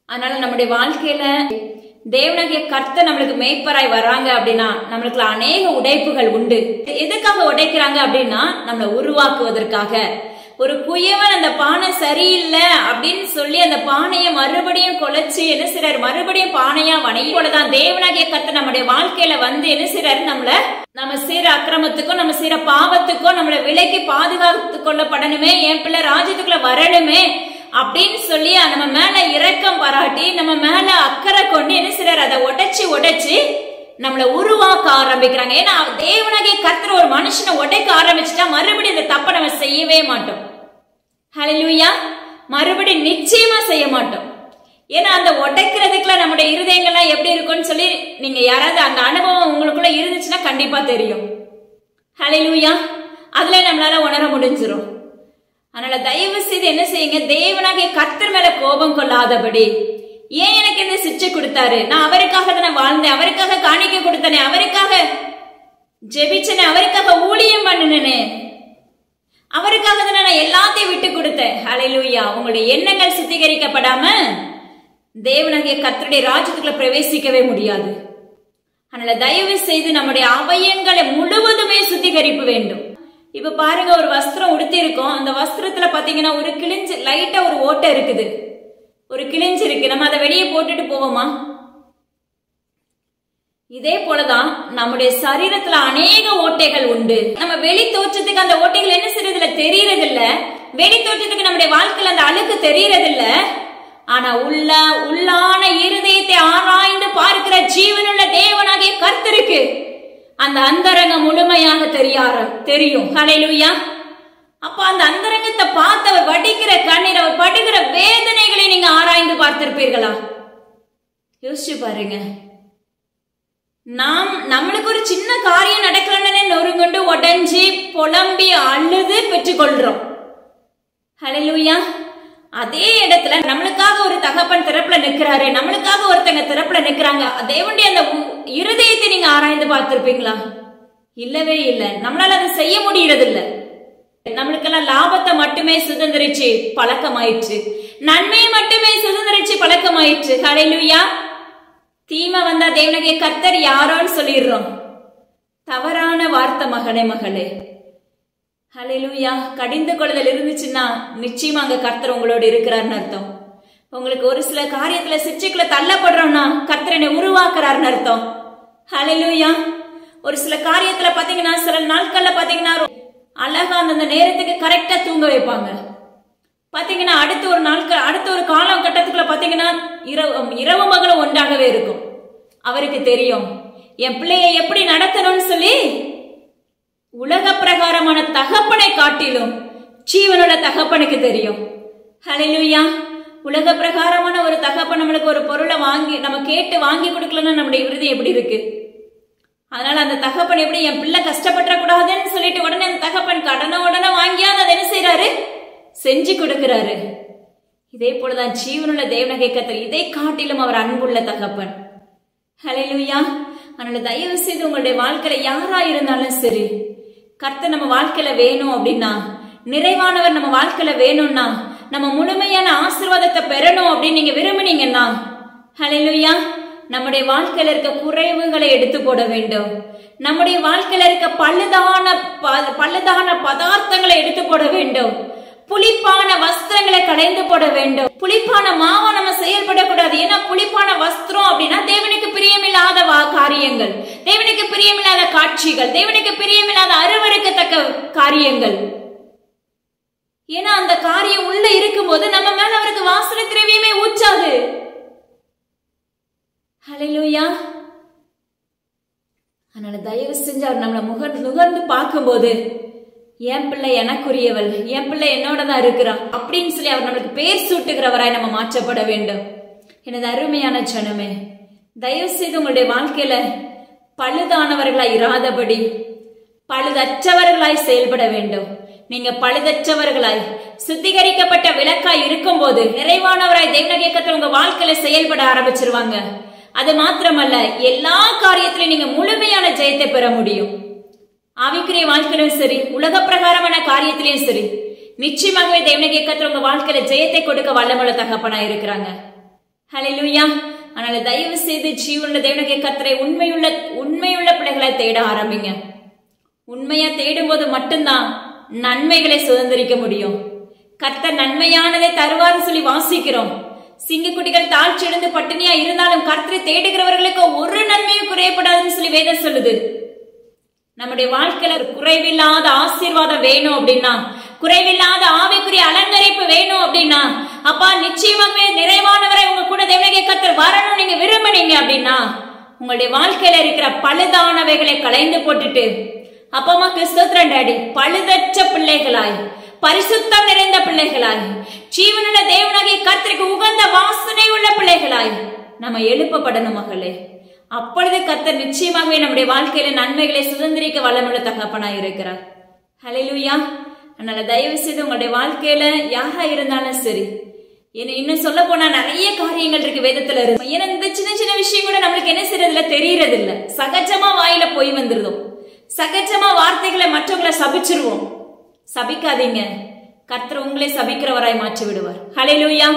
அதனால நம்முடைய வாழ்க்கையில தேவனாகிய கர்த்தர் நம்மளுக்கு மேய்ப்பராய் வர்றாங்க அப்படின்னா நம்மளுக்கு அநேக உடைப்புகள் உண்டு. எதுக்காக உடைக்கிறாங்க அப்படின்னா நம்மளை உருவாக்குவதற்காக. ஒரு குயவன் அந்த பானை சரியில்லை அப்படின்னு சொல்லி அந்த பானையை மறுபடியும் குலைச்சு என்ன செய்யறாரு, மறுபடியும் பானையா வணங்கி போலதான் தேவனாகிய கர்த்தர் நம்முடைய வாழ்க்கையில என்ன செய்யறாரு, நம்ம செய்யற அக்கிரமத்துக்கும் நம்ம செய்யற பாவத்துக்கும் நம்மளை விலைக்கு பாதுகாத்து கொள்ளப்படணுமே, என் பிள்ளை ராஜ்யத்துக்குள்ள வரணுமே அப்படின்னு சொல்லி நம்ம மேல இரக்கம் பாராட்டி நம்ம மேல அக்கறை கொண்டு என்ன செய்யறாரு, அதை உடைச்சு நம்மளை உருவாக்க ஆரம்பிக்கிறாங்க. ஏன்னா தேவனாகிய கர்த்தர் ஒரு மனுஷனை உடைக்க ஆரம்பிச்சுட்டா மறுபடியும் இந்த தப்பை நம்ம செய்யவே மாட்டோம். ஹல்லேலூயா. மறுபடியும் நிச்சயமா செய்ய மாட்டோம். ஏன்னா அந்த உடைக்கிறதுக்குள்ள நம்முடைய இருதயங்கள்லாம் எப்படி இருக்கும்னு சொல்லி நீங்க யாராவது அந்த அனுபவம் உங்களுக்குள்ள இருந்துச்சுன்னா கண்டிப்பா தெரியும். ஹல்லேலூயா. அதுல நம்மளால உணர முடிஞ்சிடும். அதனால தயவு செய்து என்ன செய்யுங்க, தேவனாகிய கர்த்தர் மேல கோபம் கொள்ளாதபடி, ஏன் எனக்கு இந்த சிக்ஷை கொடுத்தாரு, நான் அவருக்காக தானே வாழ்ந்தேன், அவருக்காக காணிக்கை கொடுத்தனே, அவருக்காக ஜெபிச்சனே, அவருக்காக ஊழியம் பண்ணினேனே, அவருக்காக தானே நான் எல்லாத்தையும் விட்டு கொடுத்தேன். ஹல்லேலூயா. உங்களுடைய எண்ணங்கள் சுத்திகரிக்கப்படாம தேவனாகிய கர்த்தருடைய ராஜ்யத்துக்குள்ள பிரவேசிக்கவே முடியாது. அதனால தயவு செய்து நம்முடைய அவயங்களை முழுவதுமே சுத்திகரிப்பு வேண்டும். இப்ப பாருங்க, ஒரு வஸ்திரம் உடுத்தி இருக்கோம், அந்த வஸ்திரத்துல பாத்தீங்கன்னா ஒரு கிழிஞ்சு லைட்டா ஒரு ஓட்டை இருக்குது, ஒரு கிழிஞ்சு இருக்கு, நம்ம அதை வெளியே போட்டுட்டு போவோமா? இதே போலதான் நம்முடைய சரீரத்துல அநேக ஓட்டைகள் உண்டு. நம்ம வெளி தோற்றத்துக்கு அந்த ஓட்டைகள் என்ன செய்யறதுல தெரியறது இல்ல, வெளி தோற்றத்துக்கு நம்முடைய வாழ்க்கையில அந்த அழுக்கு தெரியறது இல்ல. ஆனா உள்ளான இருதயத்தை ஆராய்ந்து பார்க்கிற ஜீவனுள்ள தேவனாகிய கர்த்தருக்கு அந்த அந்தரங்கம் முழுமையாக தெரியும். ஹல்லேலூயா. அப்ப அந்த அந்தரங்கத்தை பார்த்து அவர் வடிக்கிற கண்ணீர், அவர் படுகிற வேதனைகளை நீங்க ஆராய்ந்து பார்த்திருப்பீர்களா? யோசிச்சு பாருங்க. நம்மளுக்கு ஒரு சின்ன காரியம் நடக்கலன்னு நொறுங்குண்டு உடஞ்சி புலம்பி அழுது பெற்றுக்கொள்றோம். ஹல்லேலூயா. அதே இடத்துல நம்மளுக்காக ஒரு தகப்பன் திறப்புல நிக்கிறாரு, நம்மளுக்காக ஒருத்தங்க திறப்புல நிக்கிறாங்க, தேவனுடைய அந்த இருதயத்தை நீங்க ஆராய்ந்து பார்த்திருப்பீங்களா? இல்லவே இல்லை. நம்மளால அதை செய்ய முடியறது இல்ல. நம்மளுக்கெல்லாம் லாபத்தை மட்டுமே சுதந்திரிச்சு பழக்கமாயிடுச்சு. நன்மையை மட்டுமே சுதந்திரிச்சு பழக்கமாயிற்று. ஹல்லேலூயா. தீமை வந்தா தேவனாகிய கர்த்தர் யாரோன்னு சொல்லிடுறோம். தவறான வார்த்தை மகனே மகளே. ஹல்லேலூயா. கடிந்து கொள்ளுதல் இருந்துச்சுன்னா நிச்சயமா அங்க கர்த்தர் உங்களோட இருக்கிறார்னு அர்த்தம். உங்களுக்கு ஒரு சில காரியத்துல சிச்சைக்குள்ள தள்ளப்படுறோம்னா கர்த்தர் என்னை உருவாக்குறாருன்னு அர்த்தம். ஹல்லேலூயா. ஒரு சில காரியத்துல பாத்தீங்கன்னா சில நாட்கள்ல பாத்தீங்கன்னா அழகா அந்த நேரத்துக்கு கரெக்டா தூங்க வைப்பாங்க. பாத்தீங்கன்னா அடுத்த ஒரு காலகட்டத்துக்குள்ள பாத்தீங்கன்னா இரவு மகளும் ஒன்றாகவே இருக்கும். அவருக்கு தெரியும் என் பிள்ளையை எப்படி நடத்தணும்னு சொல்லி. உலக பிரகாரமான தகப்பனை காட்டிலும் ஜீவனோட தகப்பனுக்கு தெரியும். ஹல்லேலூயா. உலக பிரகாரமான ஒரு தகப்பன் நம்மளுக்கு ஒரு பொருளை நம்ம கேட்டு வாங்கி கொடுக்கலன்னா நம்முடைய விருது எப்படி இருக்கு? அதனால அந்த தகப்பன் எப்படி என் பிள்ளை கஷ்டப்பட கூடாதுன்னு சொல்லிட்டு உடனே அந்த தகப்பன் உடனே வாங்கியாவது அதை என்ன செய்யறாரு? செஞ்சு கொடுக்கிறாரு. இதே போலதான் ஜீவனுள்ள தேவனாகிய கர்த்தர், இதை காட்டிலும் அவர் அன்புள்ள தகப்பன். ஹல்லேலூயா. அதனால தயவு செய்து உங்களுடைய வாழ்க்கையில யாரா இருந்தாலும் சரி, கர்த்தர் நம்ம வாழ்க்கையில வேணும் அப்படின்னா, நிறைவானவர் நம்ம வாழ்க்கையில வேணும்னா, நம்ம முழுமையான ஆசீர்வாதத்தை பெறணும் அப்படின்னு நீங்க விரும்பினீங்கன்னா, ஹல்லேலூயா, நம்முடைய வாழ்க்கையில இருக்க குறைவுகளை எடுத்து போட வேண்டும். நம்முடைய வாழ்க்கையில இருக்க பழுதான பதார்த்தங்களை எடுத்து போட வேண்டும். புளிப்பான வஸ்திரங்களை களைந்து போட வேண்டும். புளிப்பான மாவா நம்ம செயல்படக்கூடாது. ஏன்னா புளிப்பான வஸ்திரம் அப்படின்னா தேவனுக்கு பிரியமில்லாத காரியங்கள், தேவனுக்கு பிரியமில்லாத காட்சிகள், தேவனுக்கு பிரியமில்லாத அருவருக்கத்தக்க காரியங்கள். ஏன்னா அந்த காரியம் உள்ள இருக்கும் போது நம்ம மேல அவருக்கு வாசனை திரவியமே ஊற்றாது. ஹல்லேலூயா. அதனால தயவு செஞ்சு அவர் நம்மளை நுகர்ந்து பார்க்கும்போது, என் பிள்ளை எனக்குரியவள், என் பிள்ளை என்னோட தான் இருக்கிறான் அப்படின்னு சொல்லி அவர் நம்மளுக்கு பேர் சூட்டுகிறவராய் நம்ம மாற்றப்பட வேண்டும். எனது அருமையான ஜனமே, தயவு செய்து உங்களுடைய வாழ்க்கையில பழுதானவர்களாய் இராதபடி பழுதற்றவர்களாய் செயல்பட வேண்டும். நீங்க பழுதற்றவர்களாய் சுத்திகரிக்கப்பட்ட விளக்காய் இருக்கும் போது நிறைவானவராய் தேவனாகிய கர்த்தர் உங்க வாழ்க்கையில செயல்பட ஆரம்பிச்சிருவாங்க. அது மாத்திரமல்ல, எல்லா காரியத்திலும் நீங்க முழுமையான ஜெயத்தை பெற முடியும். ஆவிக்குரிய வாழ்க்கையிலும் சரி, உலக பிரகாரமான காரியத்திலையும் சரி, நிச்சயமாகவே தேவனாகிய கர்த்தர் உங்க வாழ்க்கையில ஜெயத்தை கொடுக்க வல்லமுள்ள தகப்பனா இருக்கிறாங்க. ஹல்லேலூயா. அதனால தயவு செய்து ஜீவனுள்ள தேவனாகிய கர்த்தரை உண்மையுள்ள பிள்ளைகளை தேட ஆரம்பிங்க. உண்மையா தேடும் போது மட்டும்தான் நன்மைகளை சுதந்திரிக்க முடியும். கர்த்தர் நன்மையானதை தருவார்னு சொல்லி வாசிக்கிறோம். சிங்கக்குட்டிகள் தாழ்ச்சியடைந்து பட்டினியா இருந்தாலும் கர்த்தரை தேடுகிறவர்களுக்கு ஒரு நன்மையும் குறையப்படாதுன்னு சொல்லி வேதம் சொல்லுது. நம்முடைய வாழ்க்கையில குறைவில்லாத ஆசீர்வாதம் வேணும் அப்படின்னா, குறைவில்லாத ஆவிக்குரிய அலங்கரிப்பு வேணும் அப்படின்னா, அப்பா நிச்சயமாகவே நிறைவானவரை உங்க கூட தேவனாகிய கர்த்தர் வரணும் நீங்க விரும்பினீங்க அப்படின்னா, உங்களுடைய வாழ்க்கையில இருக்கிற பழுதானவைகளை களைந்து போட்டுட்டு, அப்பா அம்மாக்கு ஸ்தோத்திரம் டாடி, பழுதற்ற பிள்ளைகளாய், பரிசுத்தம் நிறைந்த பிள்ளைகளாய், ஜீவனுள்ள தேவனாகிய கர்த்தருக்கு உகந்த வாசனை உள்ள பிள்ளைகளாய் நம்ம எழுப்பப்படணும் மகளே. அப்பொழுது கர்த்தர் நிச்சயமாகவே நம்முடைய வாழ்க்கையில நன்மைகளை சுதந்திரிக்க வல்லமுள்ள தகப்பனாய் இருக்கிறார். ஹல்லேலூயா. அதனால தயவு செய்து உங்களுடைய வாழ்க்கையில யாரா இருந்தாலும் சரி, இன்னும் சொல்ல போனா நிறைய காரியங்கள் இருக்கு வேதத்துல இருக்கு. ஏன்னா இந்த சின்ன சின்ன விஷயம் கூட நம்மளுக்கு என்ன செய்யறதுல தெரியறது இல்ல. சகஜமா வாயில போய் வந்துருதோம், சகஜமா வார்த்தைகளை மற்றவங்களை சபிச்சிருவோம். சபிக்காதீங்க, கர்த்தர் உங்களை சபிக்கிறவராய் மாற்றி விடுவார். ஹல்லேலூயா.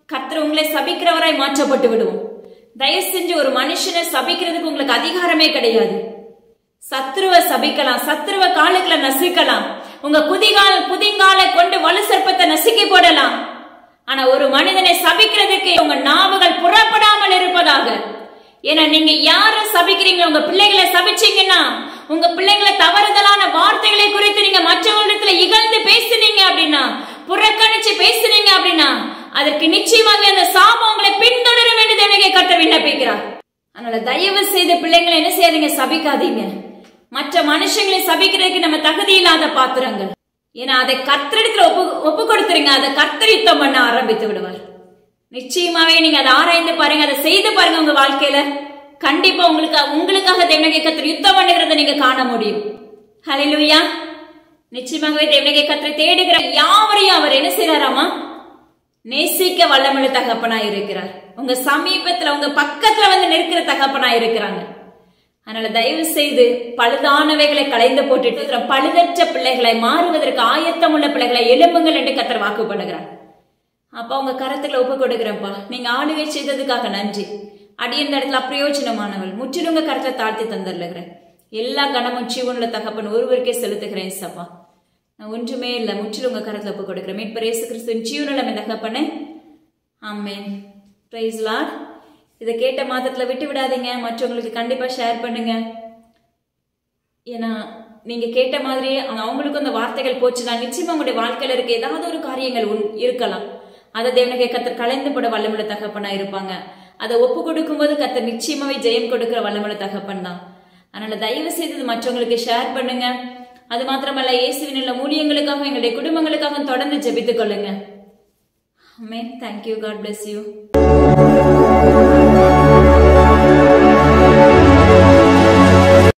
கர்த்தர் உங்களை சபிக்கிறவராய் மாற்றப்பட்டு விடுவோம். தயவு செஞ்சு ஒரு மனுஷனை சபிக்கிறதுக்கு உங்களுக்கு அதிகாரமே கிடையாது. சத்ருவை சபிக்கலாம், சத்ருவ காலுக்குள்ள நசுக்கலாம், உங்க குதிங்காலை கொண்டு வலு சர்ப்பத்தை நசுக்கி போடலாம். ஆனா ஒரு மனிதனை சபிக்கிறதுக்கு உங்க நாவுகள் புறப்படாமல் இருப்பதாக. ஏன்னா நீங்க யார சபிக்கிறீங்க? உங்க பிள்ளைகளை சபிச்சீங்கன்னா, உங்க பிள்ளைங்களை தவறுதலான வார்த்தைகளை குறித்து நீங்க மற்றவர்களிடத்துல இகழ்ந்து பேசுனீங்க அப்படின்னா, புறக்கணிச்சு பேசுனீங்க அப்படின்னா, அதற்கு நிச்சயமாக அந்த சாபம் உங்களை பின்தொடர வேண்டியது எனக்கு கர்த்தர் விண்ணப்பிக்கிறார். அதனால தயவு செய்து பிள்ளைங்களை என்ன செய்யாதீங்க, சபிக்காதீங்க. மற்ற மனுஷங்களை சபிக்கிறதுக்கு நம்ம தகுதி இல்லாத பாத்திரங்கள். ஏன்னா அதை கர்த்தரிடத்துல ஒப்பு கொடுத்துருங்க, அதை கர்த்தர் யுத்தம் பண்ண ஆரம்பித்து விடுவார். நிச்சயமாவே நீங்க அதை ஆராய்ந்து பாருங்க, அதை செய்து பாருங்க. உங்க வாழ்க்கையில கண்டிப்பா உங்களுக்காக தேவனாகிய கர்த்தர் யுத்தம் பண்ணுகிறத நீங்க காண முடியும். ஹல்லேலூயா. நிச்சயமாகவே தேவனாகிய கர்த்தரை தேடுகிற யாவரையும் அவர் என்ன செய்யறாராமா, நேசிக்க வல்லமுள்ள தகப்பனா இருக்கிறார். உங்க சமீபத்துல உங்க பக்கத்துல வந்து நிற்கிற தகப்பனா இருக்கிறாங்க. அதனால தயவு செய்து பழுதானவைகளை களைந்து போட்டுட்டு பழுதற்ற பிள்ளைகளை மாறுவதற்கு ஆயத்தம் உள்ள பிள்ளைகளை எழும்புங்கள் என்று கர்த்தர் வாக்குப்படுகிறார். அப்பா உங்க கரத்துல ஒப்பு கொடுக்குறப்பா. நீங்க ஆளுகை செய்ததுக்காக நன்றி. அடியின் இடத்துல அப்பிரயோஜனமானவள் முற்றிலும் உங்க கரத்துல தாழ்த்தி தந்துடுகிறேன். எல்லா கனமும் ஜீவனுள்ள தகப்பன் ஒருவருக்கே செலுத்துகிறேன் சப்பா. நான் ஒன்றுமே இல்லை, முற்றிலும் உங்க கரத்துல ஒப்பு கொடுக்குறேன். மீட்பர் இயேசு கிறிஸ்துவின் ஜீவனுள்ள தகப்பனே, ஆமென். Price Lord. இதை கேட்ட மாத்திரத்துல விட்டு விடாதீங்க, மற்றவங்களுக்கு கண்டிப்பா ஷேர் பண்ணுங்க. ஏன்னா நீங்க கேட்ட மாதிரியே அவங்களுக்கும் அந்த வார்த்தைகள் போச்சுன்னா நிச்சயமா உங்களுடைய வாழ்க்கையில இருக்க ஏதாவது ஒரு காரியங்கள் இருக்கலாம். அதை தேவனுக்கு கத்தர் கலைந்து போட வல்லமுள்ள தகப்பனா இருப்பாங்க. அதை ஒப்பு கொடுக்கும் போது கத்தர் நிச்சயமாவே ஜெயம் கொடுக்கிற வல்லமுள்ள தகப்பன் தான். அதனால தயவு செய்து மற்றவங்களுக்கு ஷேர் பண்ணுங்க. அது மாத்திரமல்ல, இயேசுவின் உள்ள ஊழியங்களுக்காக எங்களுடைய குடும்பங்களுக்காக தொடர்ந்து ஜெபித்துக் கொள்ளுங்க. ஆமென். Thank you. God bless you.